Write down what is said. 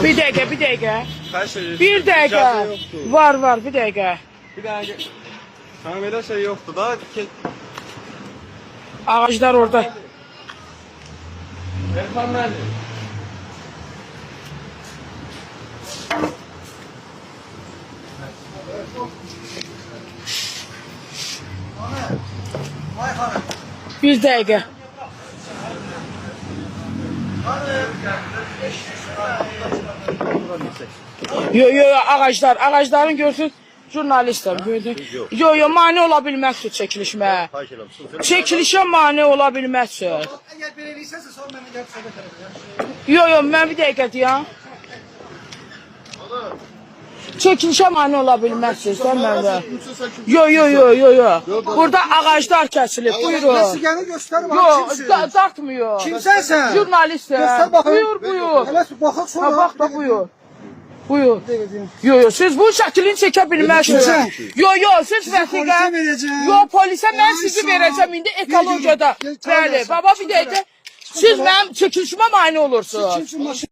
Bir dakika, bir dakika. Xahiş Bir dakika. Var, bir dakika. Bir dakika. Kamerada şey yoktu da. Ağaçlar orada. Erfan nerede? Bir dakika. Yo, ağaçların görsün. Jurnalistəm, gördün. Yo, mane ola bilməzsiniz çəkilişmə. Çəkilişə mane ola bilməzsiniz. Əgər belə eləyirsənsə, sonra mənə gəlib söhbət edəcəm. Yo, mən bir dəqiqə deyəm. Çəkilişə mane ola bilməzsiniz, sən məndə. Yo. Burada ağaclar kəsilib, buyurun. Vəsiqəni göstər bax, Yo, kimsin? dartmıyor. Kimsən sən? Jurnalistəm. Göstər baxayım. Buyur. Hələ baxaq sonra. Ha, bax, buyur. Buyur. Yo, siz bu şəklini çəkə bilməzsiniz. Yo, siz vəsiqə. Polisə verəcəm. Yo, polisə mən sizi verəcəm indi ekologiyada. Bəli, baba bir dəqiqə. Siz mənim çəkilişimə mane olursunuz. Kimsin maşın?